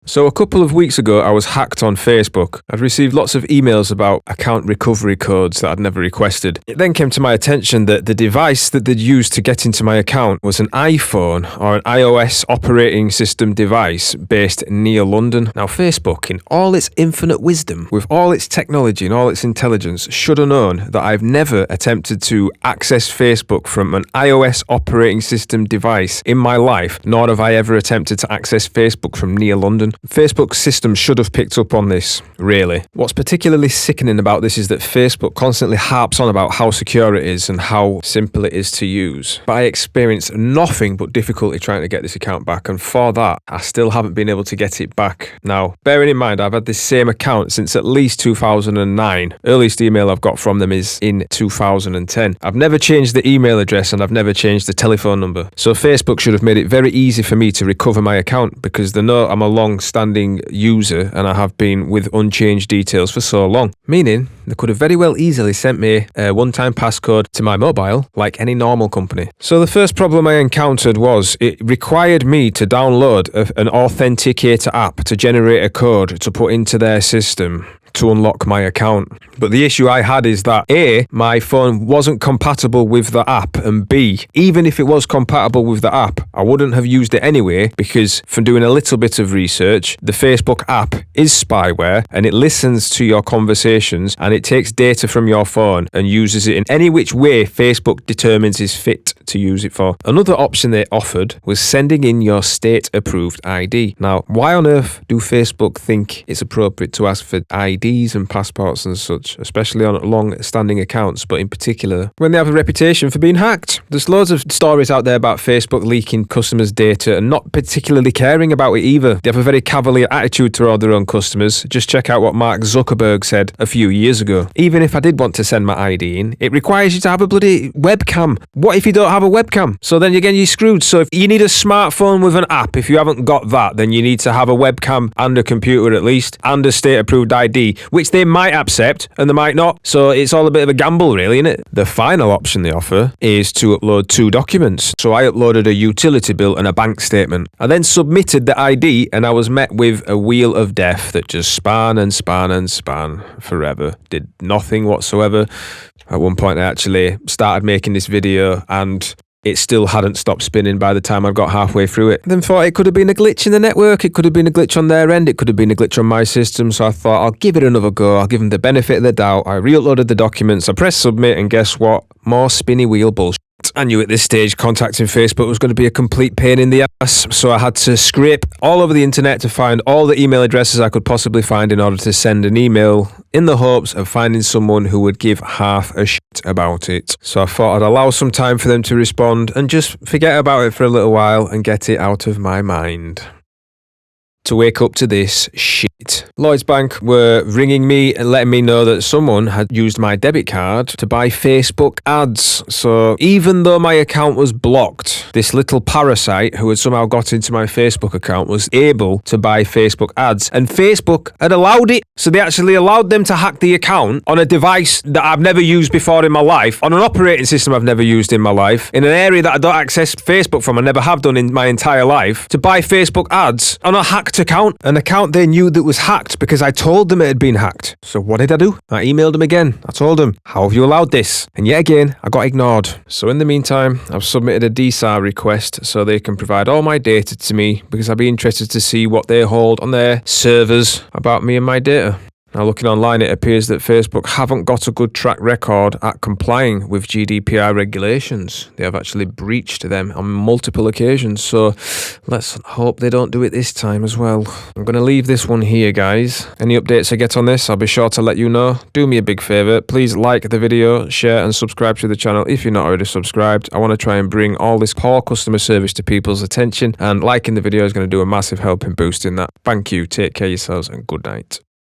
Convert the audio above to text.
So a couple of weeks ago, I was hacked on Facebook. I'd received lots of emails about account recovery codes that I'd never requested. It then came to my attention that the device that they'd used to get into my account was an iPhone or an iOS operating system device based near London. Now, Facebook, in all its infinite wisdom, with all its technology and all its intelligence, should have known that I've never attempted to access Facebook from an iOS operating system device in my life, nor have I ever attempted to access Facebook from near London. Facebook's system should have picked up on this, really. What's particularly sickening about this is that Facebook constantly harps on about how secure it is and how simple it is to use. But I experienced nothing but difficulty trying to get this account back, and for that, I still haven't been able to get it back. Now, bearing in mind, I've had this same account since at least 2009. Earliest email I've got from them is in 2010. I've never changed the email address and I've never changed the telephone number. So Facebook should have made it very easy for me to recover my account because they know I'm a long-standing user and I have been with unchanged details for so long. Meaning, they could have very well easily sent me a one-time passcode to my mobile like any normal company. So the first problem I encountered was it required me to download an authenticator app to generate a code to put into their system to unlock my account. But the issue I had is that A, my phone wasn't compatible with the app, and B, even if it was compatible with the app, I wouldn't have used it anyway because from doing a little bit of research, the Facebook app is spyware and it listens to your conversations and it takes data from your phone and uses it in any which way Facebook determines is fit to use it for. Another option they offered was sending in your state-approved ID. Now, why on earth do Facebook think it's appropriate to ask for IDs and passports and such, especially on long-standing accounts, but in particular when they have a reputation for being hacked? There's loads of stories out there about Facebook leaking customers' data and not particularly caring about it either. They have a very cavalier attitude toward their own customers. Just check out what Mark Zuckerberg said a few years ago. Even if I did want to send my ID in, it requires you to have a bloody webcam. What if you don't have a webcam? So then again, you're screwed. So if you need a smartphone with an app, if you haven't got that, then you need to have a webcam and a computer at least, and a state-approved ID, which they might accept and they might not. So it's all a bit of a gamble, really, isn't it? The final option they offer is to upload 2 documents. So I uploaded a utility bill and a bank statement. I then submitted the ID and I was met with a wheel of death that just span and span and span forever. Did nothing whatsoever. At one point I actually started making this video and it still hadn't stopped spinning by the time I got halfway through it. Then thought it could have been a glitch in the network, it could have been a glitch on their end, it could have been a glitch on my system, so I thought I'll give it another go, I'll give them the benefit of the doubt. I re-uploaded the documents, I pressed submit, and guess what? More spinny wheel bullshit. I knew at this stage contacting Facebook was going to be a complete pain in the ass, so I had to scrape all over the internet to find all the email addresses I could possibly find in order to send an email in the hopes of finding someone who would give half a shit about it. So I thought I'd allow some time for them to respond and just forget about it for a little while and get it out of my mind. To wake up to this shit. Lloyds Bank were ringing me and letting me know that someone had used my debit card to buy Facebook ads. So even though my account was blocked, this little parasite who had somehow got into my Facebook account was able to buy Facebook ads, and Facebook had allowed it. So they actually allowed them to hack the account on a device that I've never used before in my life, on an operating system I've never used in my life, in an area that I don't access Facebook from, I never have done in my entire life, to buy Facebook ads on a hacked account, an account they knew that was hacked because I told them it had been hacked. So what did I do? I emailed them again. I told them, how have you allowed this? And yet again, I got ignored. So in the meantime, I've submitted a DSAR request so they can provide all my data to me because I'd be interested to see what they hold on their servers about me and my data. Now, looking online, it appears that Facebook haven't got a good track record at complying with GDPR regulations. They have actually breached them on multiple occasions, so let's hope they don't do it this time as well. I'm going to leave this one here, guys. Any updates I get on this, I'll be sure to let you know. Do me a big favour, please like the video, share and subscribe to the channel if you're not already subscribed. I want to try and bring all this poor customer service to people's attention, and liking the video is going to do a massive help in boosting that. Thank you, take care of yourselves and good night.